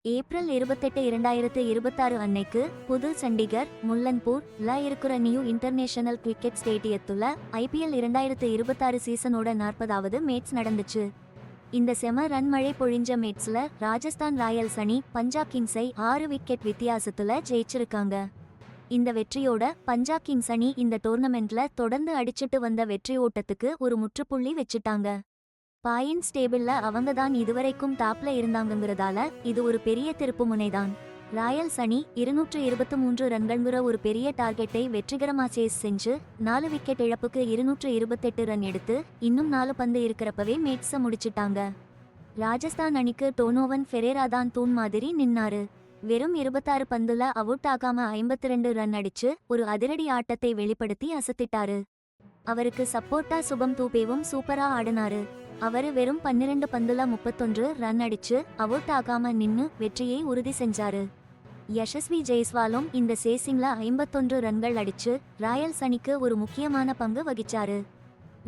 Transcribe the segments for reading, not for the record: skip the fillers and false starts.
April 28, 2026 அன்னைக்கு புது சண்டிகர் முல்லன்பூர் ல இருக்கிற நியூ இன்டர்நேஷனல் கிரிக்கெட் ஸ்டேடியத்துல IPL 2026 சீசனோட 40வது மேட்ச் நடந்துச்சு. இந்த செம ரன் மழை பொழிஞ்ச மேட்ச்ல ராஜஸ்தான் ராயல்ஸ் அணி பஞ்சாப் கிங்ஸை 6 விக்கெட் வித்தியாசத்துல ஜெயிச்சிருக்காங்க. இந்த வெற்றியோட பஞ்சாப் கிங்ஸ் அணி இந்த டோர்னமெண்ட்ல தொடர்ந்து அடிச்சிட்டு வந்த வெற்றி ஓட்டத்துக்கு ஒரு முற்றுப்புள்ளி வச்சுட்டாங்க. பாயிண்ட்ஸ் டேபிள்ல அவங்க தான் இதுவரைக்கும் டாப்ல இருந்தாங்கங்கிறதால இது ஒரு பெரிய திருப்பு முனைதான். ராயல்ஸ் அணி 223 ரன்கள்ங்கிற ஒரு பெரிய டார்கெட்டை வெற்றிகரமா சேஸ் செஞ்சு 4 விக்கெட் இழப்புக்கு 228 ரன் எடுத்து இன்னும் 4 பந்து இருக்கிறப்பவே மேட்ஸை முடிச்சிட்டாங்க. ராஜஸ்தான் அணிக்கு டோனோவன் ஃபெரேரா தான் தூண் மாதிரி நின்னாரு. வெறும் 26 பந்துல அவுட் ஆகாம 52 ரன் அடிச்சு ஒரு அதிரடி ஆட்டத்தை வெளிப்படுத்தி அசத்திட்டாரு. அவருக்கு சப்போர்ட்டா சுபம் தூபேவும் சூப்பரா ஆடினாரு. அவரு வெறும் 12 பந்துல 31 ரன் அடிச்சு அவுட் ஆகாம நின்னு வெற்றியை உறுதி செஞ்சாரு. யசஸ்வி ஜெய்ஸ்வாலும் இந்த சேசிங்ல 51 ரன்கள் அடிச்சு ராயல்ஸ் அணிக்கு ஒரு முக்கியமான பங்கு வகிச்சாரு.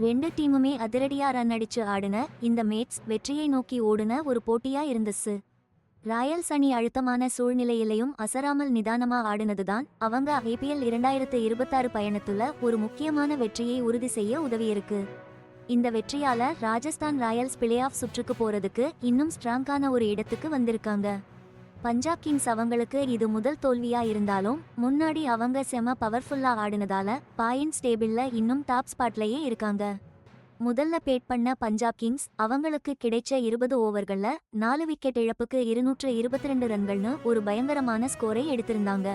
ரெண்டு டீமுமே அதிரடியா ரன் அடிச்சு ஆடின இந்த மேட்ச் வெற்றியை நோக்கி ஓடுன ஒரு போட்டியா இருந்துச்சு. ராயல்ஸ் அணி அழுத்தமான சூழ்நிலையிலையும் அசராமல் நிதானமா ஆடினதுதான் அவங்க IPL 2026 பயணத்துல ஒரு முக்கியமான வெற்றியை உறுதி செய்ய உதவியிருக்கு. இந்த வெற்றியால ராஜஸ்தான் ராயல்ஸ் பிளே ஆஃப் சுற்றுக்கு போறதுக்கு இன்னும் ஸ்ட்ராங்கான ஒரு இடத்துக்கு வந்திருக்காங்க. பஞ்சாப் கிங்ஸ் அவங்களுக்கு இது முதல் தோல்வியா இருந்தாலும் முன்னாடி அவங்க செம பவர்ஃபுல்லா ஆடினதால பாயிண்ட்ஸ் டேபிள்ல இன்னும் டாப் ஸ்பாட்லயே இருக்காங்க. முதல்ல பேட் பண்ண பஞ்சாப் கிங்ஸ் அவங்களுக்கு கிடைச்ச 20 ஓவர்கள்ல 4 விக்கெட் இழப்புக்கு 222 ரன்கள்னு ஒரு பயங்கரமான ஸ்கோரை எடுத்திருந்தாங்க.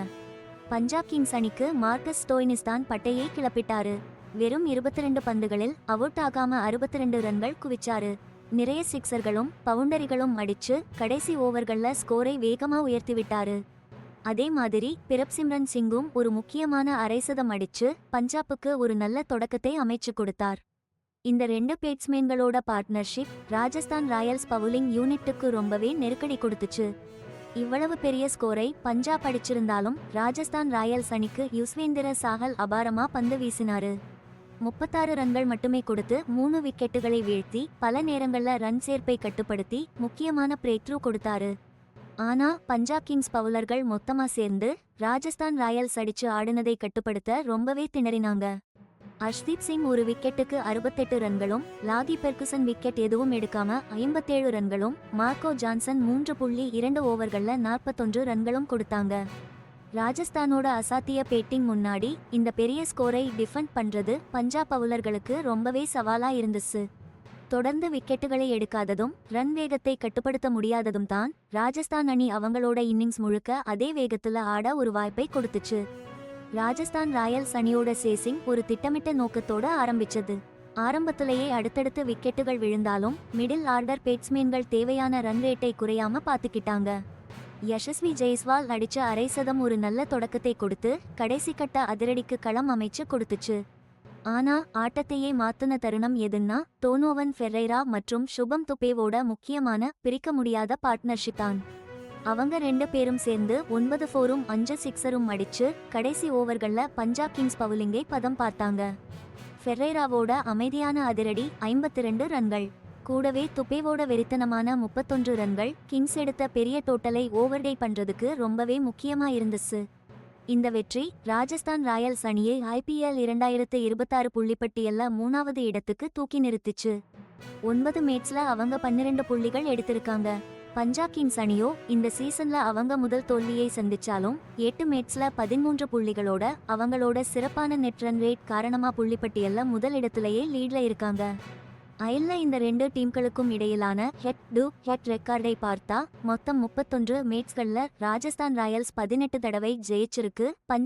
பஞ்சாப் கிங்ஸ் அணிக்கு மார்க்கஸ் ஸ்டோய்னிஸ் தான் பட்டையை கிளப்பிட்டாரு. வெறும் 22 பந்துகளில் அவுட் ஆகாம 62 ரன்கள் குவிச்சாரு. நிறைய சிக்ஸர்களும் பவுண்டரிகளும் அடிச்சு கடைசி ஓவர்கள்ல ஸ்கோரை வேகமா உயர்த்திவிட்டாரு. அதே மாதிரி பிரப்சிம்ரன் சிங்கும் ஒரு முக்கியமான அரைசதம் அடிச்சு பஞ்சாப்புக்கு ஒரு நல்ல தொடக்கத்தை அமைச்சு கொடுத்தார். இந்த ரெண்டு பேட்ஸ்மேன்களோட பார்ட்னர்ஷிப் ராஜஸ்தான் ராயல்ஸ் பவுலிங் யூனிட்டுக்கு ரொம்பவே நெருக்கடி கொடுத்துச்சு. இவ்வளவு பெரிய ஸ்கோரை பஞ்சாப் அடிச்சிருந்தாலும் ராஜஸ்தான் ராயல்ஸ் அணிக்கு யுஸ்வேந்திர சாஹல் அபாரமா பந்து வீசினாரு. 36 ரன்கள் மட்டுமே கொடுத்து 3 விக்கெட்டுகளை வீழ்த்தி பல நேரங்கள்ல ரன் சேர்ப்பை கட்டுப்படுத்தி முக்கியமான பிரேக் த்ரூ கொடுத்தாரு. ஆனா பஞ்சாப் கிங்ஸ் பவுலர்கள் மொத்தமா சேர்ந்து ராஜஸ்தான் ராயல்ஸ் அடிச்சு ஆடினதை கட்டுப்படுத்த ரொம்பவே திணறினாங்க. அர்ஷ்தீப் சிங் ஒரு விக்கெட்டுக்கு 68 ரன்களும் லாகி பெர்குசன் விக்கெட் எதுவும் எடுக்காம 57 ரன்களும் மார்க்கோ ஜான்சன் 3.2 ஓவர்கள்ல 41 ரன்களும் கொடுத்தாங்க. ராஜஸ்தானோட அசாத்திய பேட்டிங் முன்னாடி இந்த பெரிய ஸ்கோரை டிஃபெண்ட் பண்றது பஞ்சாப் பவுலர்களுக்கு ரொம்பவே சவாலா இருந்துச்சு. தொடர்ந்து விக்கெட்டுகளை எடுக்காததும் ரன் வேகத்தை கட்டுப்படுத்த முடியாததும் தான் ராஜஸ்தான் அணி அவங்களோட இன்னிங்ஸ் முழுக்க அதே வேகத்துல ஆட ஒரு வாய்ப்பை கொடுத்துச்சு. ராஜஸ்தான் ராயல்ஸ் அணியோட சேசிங் ஒரு திட்டமிட்ட நோக்கத்தோட ஆரம்பிச்சது. ஆரம்பத்திலேயே அடுத்தடுத்து விக்கெட்டுகள் விழுந்தாலும் மிடில் ஆர்டர் பேட்ஸ்மேன்கள் தேவையான ரன் ரேட்டை குறையாம பாத்துக்கிட்டாங்க. யசஸ்வி ஜெய்ஸ்வால் அடிச்ச அரைசதம் ஒரு நல்ல தொடக்கத்தை கொடுத்து கடைசி கட்ட அதிரடிக்கு களம் அமைச்சு கொடுத்துச்சு. ஆனா ஆட்டத்தையே மாத்துன தருணம் எதுன்னா டோனோவன் ஃபெரேரா மற்றும் சுபம் துபேவோட முக்கியமான பிரிக்க முடியாத பார்ட்னர்ஷிப் தான். அவங்க 2 பேரும் சேர்ந்து 9 4ம் 5 6ரும் அடிச்சு கடைசி ஓவர்கள்ல பஞ்சாப் கிங்ஸ் பவுலிங்கை பதம் பார்த்தாங்க. ஃபெரேராவோட அமைதியான அதிரடி 52 ரன்கள் கூடவே துபேவோட வெறித்தனமான 31 ரன்கள் கிங்ஸ் எடுத்த பெரிய டோட்டலை ஓவர்டே பண்றதுக்கு ரொம்பவே முக்கியமா இருந்துச்சு. இந்த வெற்றி ராஜஸ்தான் ராயல்ஸ் அணியை IPL 2026 புள்ளிப்பட்டியல்ல 3வது இடத்துக்கு தூக்கி நிறுத்திச்சு. 9 மேட்ச்ல அவங்க 12 புள்ளிகள் எடுத்திருக்காங்க. பஞ்சாப் கிங்ஸ் அணியோ இந்த சீசன்ல அவங்க முதல் தோல்வியை சந்திச்சாலும் 8 மேட்ச்ல 13 புள்ளிகளோட அவங்களோட சிறப்பான நெட் ரன் ரேட் காரணமா புள்ளிப்பட்டியல்ல முதல் இடத்திலேயே லீட்ல இருக்காங்க. அயல்ல இந்த ரெண்டு டீம்களுக்கும் இடையிலான ஹெட் டு ஹெட் ரெக்கார்டை பார்த்தா மொத்தம் 31 மேட்ச்கள்ல ராஜஸ்தான் ராயல்ஸ் 18 தடவை ஜெயிச்சிருக்கு. பஞ்சாப்